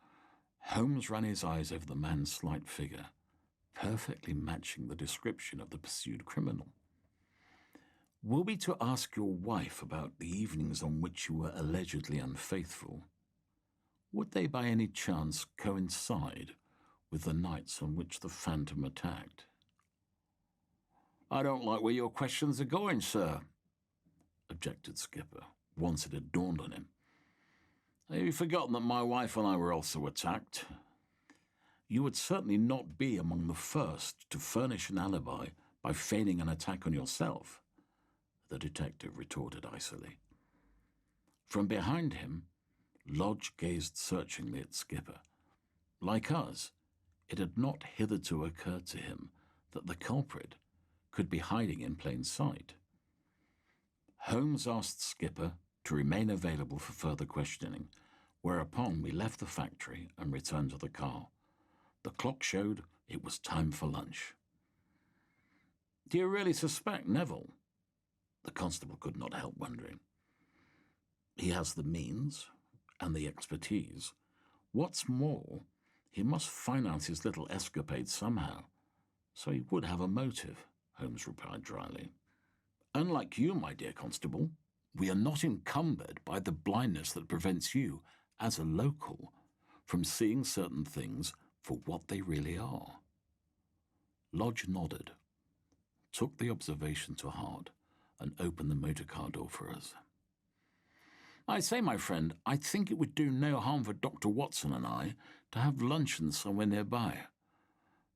Holmes ran his eyes over the man's slight figure, perfectly matching the description of the pursued criminal. Were we to ask your wife about the evenings on which you were allegedly unfaithful, would they by any chance coincide with the nights on which the Phantom attacked? I don't like where your questions are going, sir, objected Skipper, once it had dawned on him. Have you forgotten that my wife and I were also attacked? You would certainly not be among the first to furnish an alibi by feigning an attack on yourself, the detective retorted icily. From behind him, Lodge gazed searchingly at Skipper. Like us, it had not hitherto occurred to him that the culprit could be hiding in plain sight. Holmes asked Skipper to remain available for further questioning, whereupon we left the factory and returned to the car. The clock showed it was time for lunch. Do you really suspect Neville? The constable could not help wondering. He has the means and the expertise. What's more, he must finance his little escapade somehow, so he would have a motive, Holmes replied dryly. Unlike you, my dear constable, we are not encumbered by the blindness that prevents you, as a local, from seeing certain things for what they really are. Lodge nodded, took the observation to heart, and opened the motor car door for us. I say, my friend, I think it would do no harm for Dr. Watson and I to have luncheon somewhere nearby.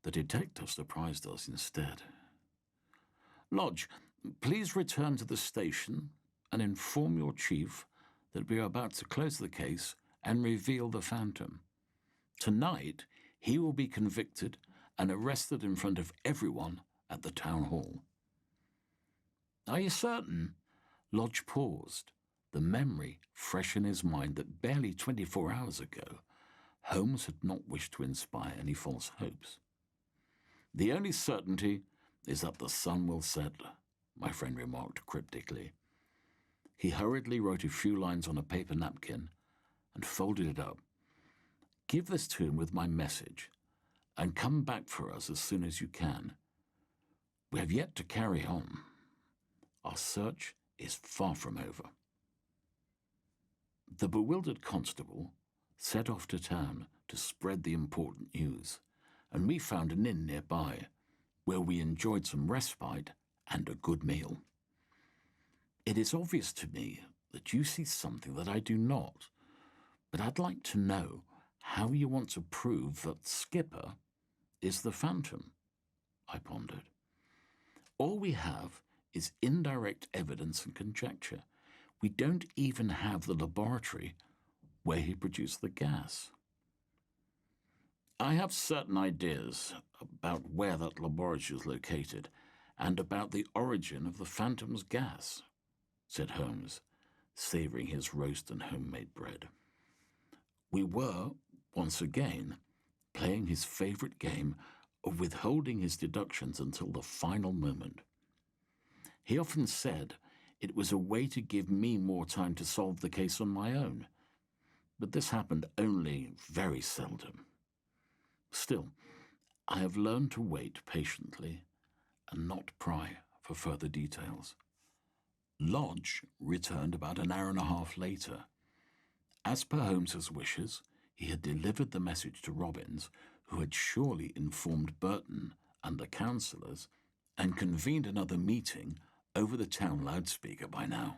The detective surprised us instead. Lodge, please return to the station and inform your chief that we are about to close the case and reveal the Phantom. Tonight, he will be convicted and arrested in front of everyone at the town hall. Are you certain? Lodge paused, the memory fresh in his mind that barely 24 hours ago, Holmes had not wished to inspire any false hopes. The only certainty is that the sun will set, my friend remarked cryptically. He hurriedly wrote a few lines on a paper napkin and folded it up. Give this to him with my message, and come back for us as soon as you can. We have yet to carry on. Our search is far from over. The bewildered constable set off to town to spread the important news, and we found an inn nearby, where we enjoyed some respite and a good meal. It is obvious to me that you see something that I do not, but I'd like to know how you want to prove that Skipper is the Phantom, I pondered. All we have is indirect evidence and conjecture. We don't even have the laboratory where he produced the gas. I have certain ideas about where that laboratory is located and about the origin of the Phantom's gas, said Holmes, savouring his roast and homemade bread. We were, once again, playing his favourite game of withholding his deductions until the final moment. He often said it was a way to give me more time to solve the case on my own, but this happened only very seldom. Still, I have learned to wait patiently and not pry for further details. Lodge returned about an hour and a half later. As per Holmes's wishes, he had delivered the message to Robbins, who had surely informed Burton and the councillors and convened another meeting over the town loudspeaker by now.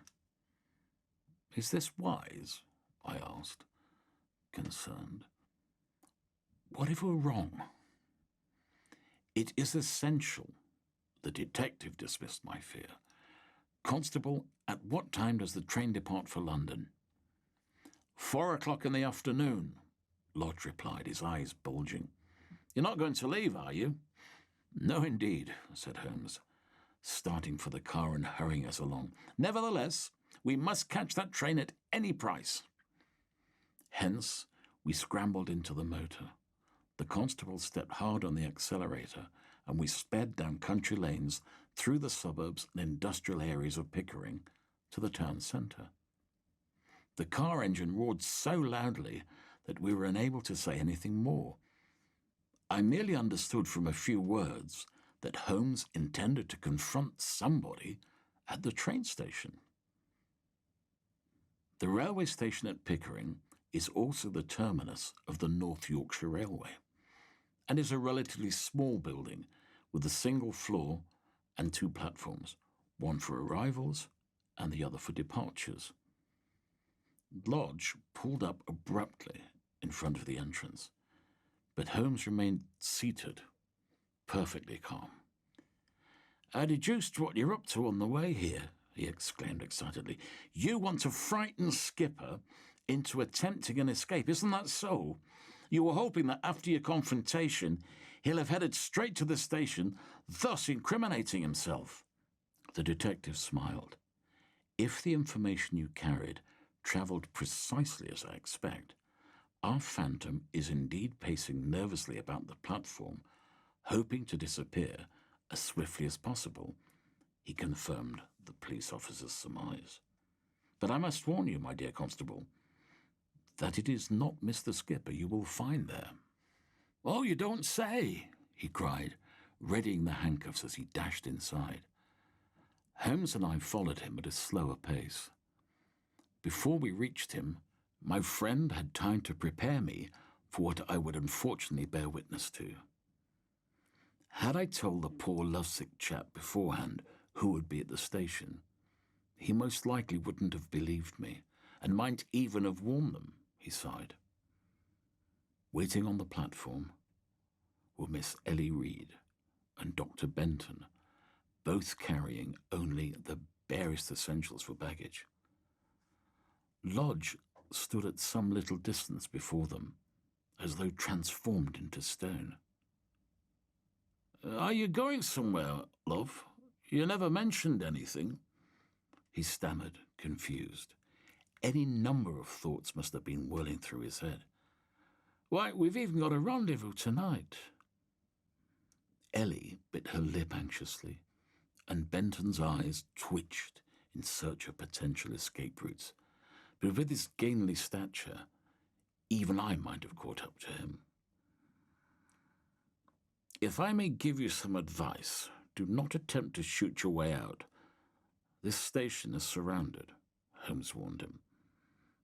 Is this wise? I asked, concerned. What if we're wrong? It is essential. The detective dismissed my fear. Constable, at what time does the train depart for London? 4 o'clock in the afternoon, Lodge replied, his eyes bulging. You're not going to leave, are you? No, indeed, said Holmes, starting for the car and hurrying us along. Nevertheless, we must catch that train at any price. Hence, We scrambled into the motor. The constable stepped hard on the accelerator, and we sped down country lanes through the suburbs and industrial areas of Pickering to the town centre. The car engine roared so loudly that we were unable to say anything more. I merely understood from a few words that Holmes intended to confront somebody at the train station. The railway station at Pickering is also the terminus of the North Yorkshire Railway, and is a relatively small building with a single floor and 2 platforms, one for arrivals and the other for departures. Lodge pulled up abruptly in front of the entrance, but Holmes remained seated, perfectly calm. "I deduced what you're up to on the way here," he exclaimed excitedly. "You want to frighten Skipper into attempting an escape, isn't that so? You were hoping that after your confrontation, he'll have headed straight to the station, thus incriminating himself." The detective smiled. "If the information you carried travelled precisely as I expect, our phantom is indeed pacing nervously about the platform, hoping to disappear as swiftly as possible," he confirmed the police officer's surmise. "But I must warn you, my dear constable, that it is not Mr. Skipper you will find there." "Oh, you don't say," he cried, readying the handcuffs as he dashed inside. Holmes and I followed him at a slower pace. Before we reached him, my friend had time to prepare me for what I would unfortunately bear witness to. Had I told the poor lovesick chap beforehand who would be at the station, he most likely wouldn't have believed me, and might even have warned them, he sighed. Waiting on the platform were Miss Ellie Reed and Dr. Benton, both carrying only the barest essentials for baggage. Lodge stood at some little distance before them, as though transformed into stone. "Are you going somewhere, love? You never mentioned anything," he stammered, confused. Any number of thoughts must have been whirling through his head. "Why, we've even got a rendezvous tonight." Ellie bit her lip anxiously, and Benton's eyes twitched in search of potential escape routes. But with his gainly stature, even I might have caught up to him. "If I may give you some advice, do not attempt to shoot your way out. This station is surrounded," Holmes warned him.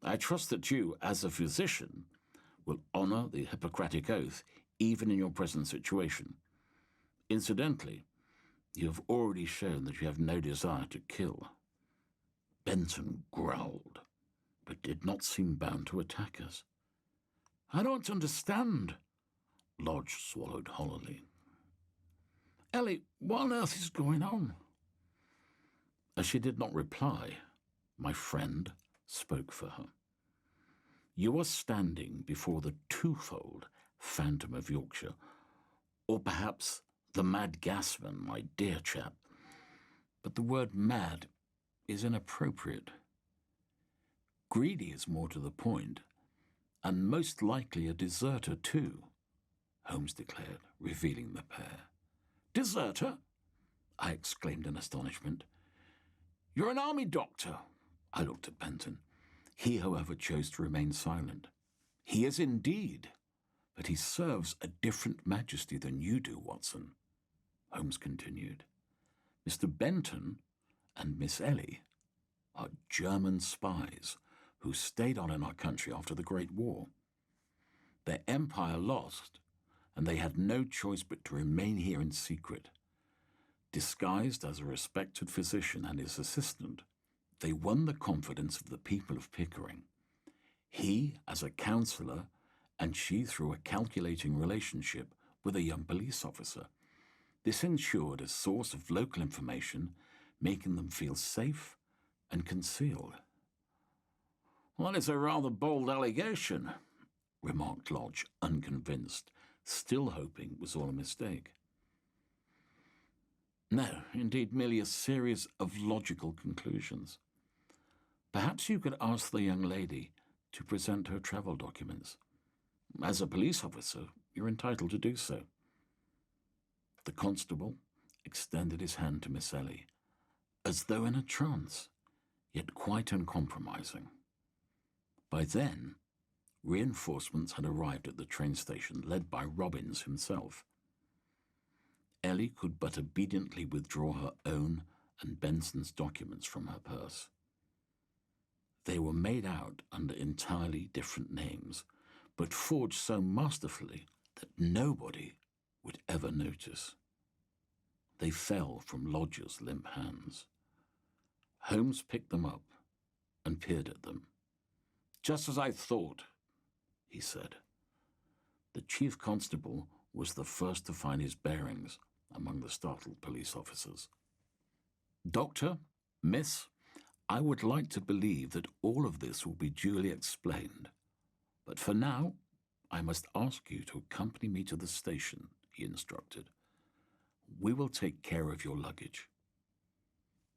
"I trust that you, as a physician, will honour the Hippocratic Oath even in your present situation. Incidentally, you have already shown that you have no desire to kill." Benton growled, but did not seem bound to attack us. "I don't understand." Lodge swallowed hollowly. "Ellie, what on earth is going on?" As she did not reply, my friend spoke for her. "You are standing before the twofold Phantom of Yorkshire, or perhaps the Mad Gasman, my dear chap. But the word mad is inappropriate. Greedy is more to the point, and most likely a deserter too," Holmes declared, revealing the pair. "Deserter?" I exclaimed in astonishment. "You're an army doctor." I looked at Benton. He, however, chose to remain silent. "He is indeed, but he serves a different majesty than you do, Watson," Holmes continued. "Mr. Benton and Miss Ellie are German spies who stayed on in our country after the Great War. Their empire lost, and they had no choice but to remain here in secret. Disguised as a respected physician and his assistant, they won the confidence of the people of Pickering. He as a counsellor, and she through a calculating relationship with a young police officer. This ensured a source of local information, making them feel safe and concealed." "Well, it's a rather bold allegation," remarked Lodge, unconvinced, still hoping it was all a mistake. "No, indeed, merely a series of logical conclusions. Perhaps you could ask the young lady to present her travel documents. As a police officer, you're entitled to do so. The constable extended his hand to Miss Ellie, as though in a trance, yet quite uncompromising. By then, reinforcements had arrived at the train station, led by Robbins himself. Ellie could but obediently withdraw her own and Benson's documents from her purse. They were made out under entirely different names, but forged so masterfully that nobody would ever notice. They fell from Lodger's limp hands. Holmes picked them up and peered at them. "Just as I thought," he said. The chief constable was the first to find his bearings among the startled police officers. "Doctor, Miss, I would like to believe that all of this will be duly explained. But for now, I must ask you to accompany me to the station," he instructed. "We will take care of your luggage."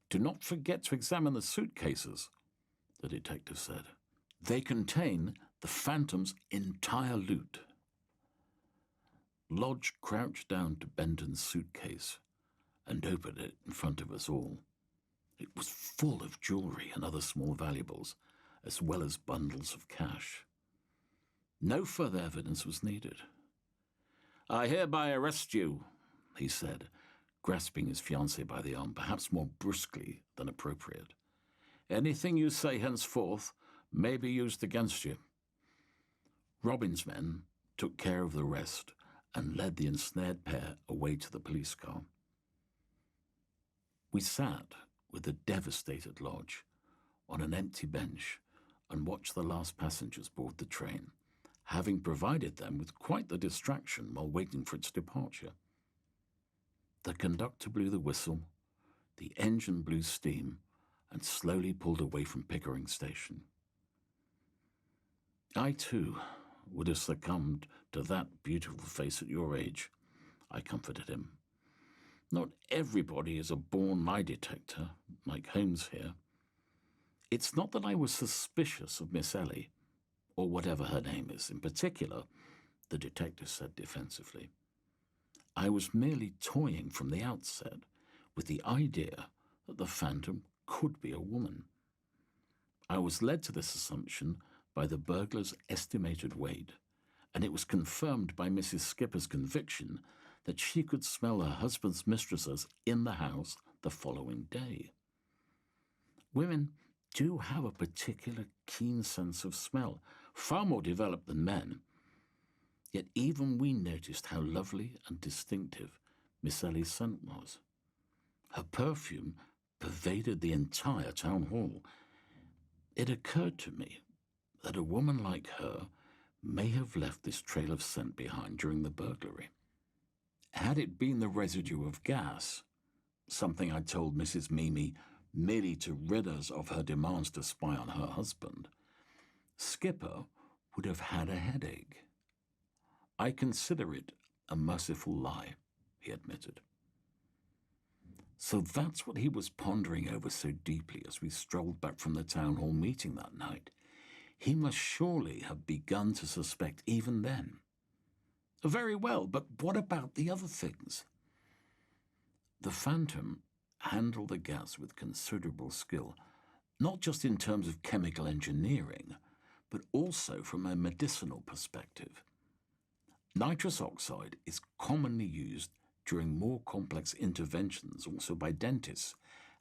"Do not forget to examine the suitcases," the detective said. "They contain the Phantom's entire loot." Lodge crouched down to Benton's suitcase and opened it in front of us all. It was full of jewellery and other small valuables, as well as bundles of cash. No further evidence was needed. "I hereby arrest you," he said, grasping his fiancée by the arm, perhaps more brusquely than appropriate. "Anything you say henceforth may be used against you." Robin's men took care of the rest and led the ensnared pair away to the police car. We sat with the devastated Lodge on an empty bench and watched the last passengers board the train, having provided them with quite the distraction while waiting for its departure. The conductor blew the whistle, the engine blew steam, and slowly pulled away from Pickering Station. "I, too, would have succumbed to that beautiful face at your age," I comforted him. "Not everybody is a born lie detector, like Holmes here. It's not that I was suspicious of Miss Ellie, or whatever her name is in particular," the detective said defensively. "I was merely toying from the outset with the idea that the Phantom could be a woman. I was led to this assumption by the burglar's estimated weight, and it was confirmed by Mrs. Skipper's conviction that she could smell her husband's mistresses in the house the following day. Women do have a particular keen sense of smell, far more developed than men. Yet even we noticed how lovely and distinctive Miss Ellie's scent was. Her perfume pervaded the entire town hall. It occurred to me that a woman like her may have left this trail of scent behind during the burglary. Had it been the residue of gas, something I told Mrs. Mimi merely to rid us of her demands to spy on her husband, Skipper would have had a headache. I consider it a merciful lie," he admitted. So that's what he was pondering over so deeply as we strolled back from the town hall meeting that night. He must surely have begun to suspect even then. Very well, but what about the other things? The Phantom handled the gas with considerable skill, not just in terms of chemical engineering, but also from a medicinal perspective. Nitrous oxide is commonly used during more complex interventions, also by dentists,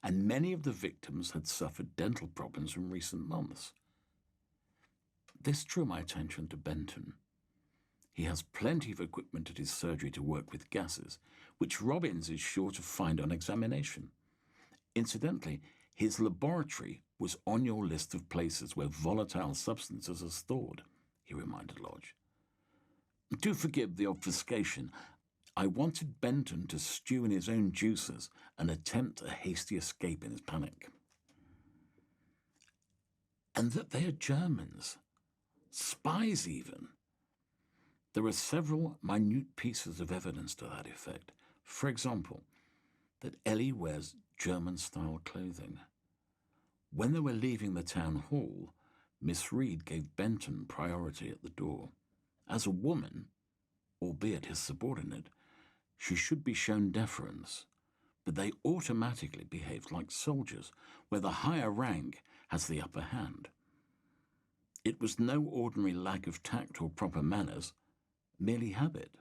and many of the victims had suffered dental problems in recent months. This drew my attention to Benton. He has plenty of equipment at his surgery to work with gases, which Robbins is sure to find on examination. Incidentally, his laboratory was on your list of places where volatile substances are stored, he reminded Lodge. Do forgive the obfuscation. I wanted Benton to stew in his own juices and attempt a hasty escape in his panic. And that they are Germans. Spies, even. There are several minute pieces of evidence to that effect. For example, that Ellie wears German-style clothing. When they were leaving the town hall, Miss Reed gave Benton priority at the door, As a woman, albeit his subordinate, she should be shown deference, but they automatically behaved like soldiers, where the higher rank has the upper hand. It was no ordinary lack of tact or proper manners, merely habit.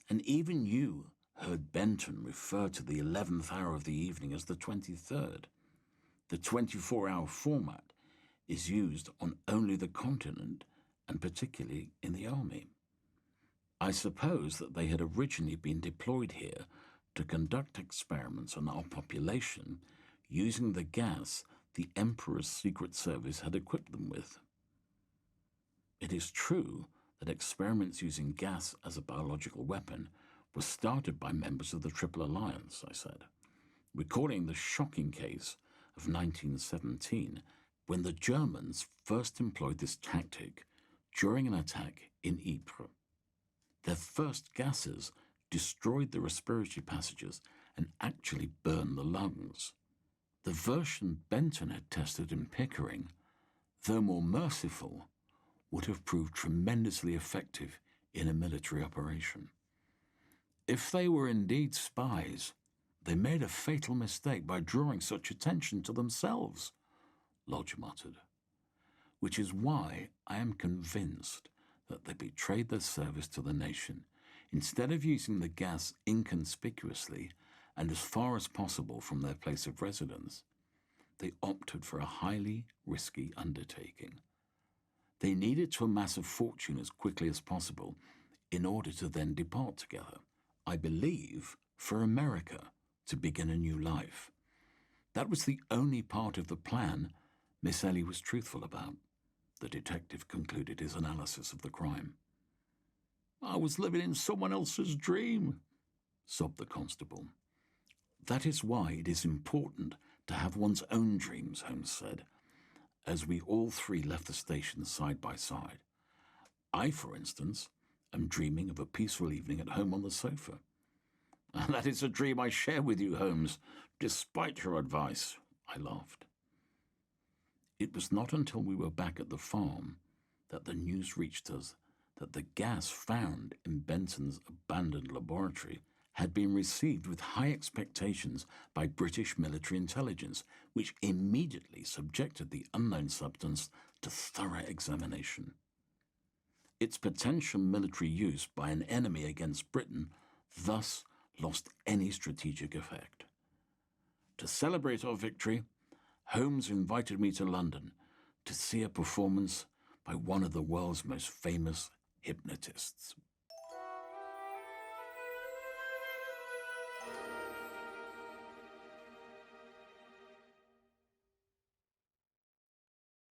And even you heard Benton refer to the 11th hour of the evening as the 23rd. The 24-hour format is used on only the continent, and particularly in the army. I suppose that they had originally been deployed here to conduct experiments on our population using the gas the Emperor's Secret Service had equipped them with. It is true that experiments using gas as a biological weapon were started by members of the Triple Alliance, I said, recalling the shocking case of 1917 when the Germans first employed this tactic during an attack in Ypres. Their first gases destroyed the respiratory passages and actually burned the lungs. The version Benton had tested in Pickering, though more merciful, would have proved tremendously effective in a military operation. If they were indeed spies, they made a fatal mistake by drawing such attention to themselves, Lodge muttered, which is why I am convinced that they betrayed their service to the nation. Instead of using the gas inconspicuously and as far as possible from their place of residence, they opted for a highly risky undertaking. They needed to amass a fortune as quickly as possible in order to then depart together, I believe, for America to begin a new life. That was the only part of the plan Miss Ellie was truthful about, the detective concluded his analysis of the crime. I was living in someone else's dream, sobbed the constable. That is why it is important to have one's own dreams, Holmes said, as we all three left the station side by side. I, for instance, am dreaming of a peaceful evening at home on the sofa. And that is a dream I share with you, Holmes, despite your advice, I laughed. It was not until we were back at the farm that the news reached us that the gas found in Benton's abandoned laboratory had been received with high expectations by British military intelligence, which immediately subjected the unknown substance to thorough examination. Its potential military use by an enemy against Britain thus lost any strategic effect. To celebrate our victory, Holmes invited me to London to see a performance by one of the world's most famous hypnotists.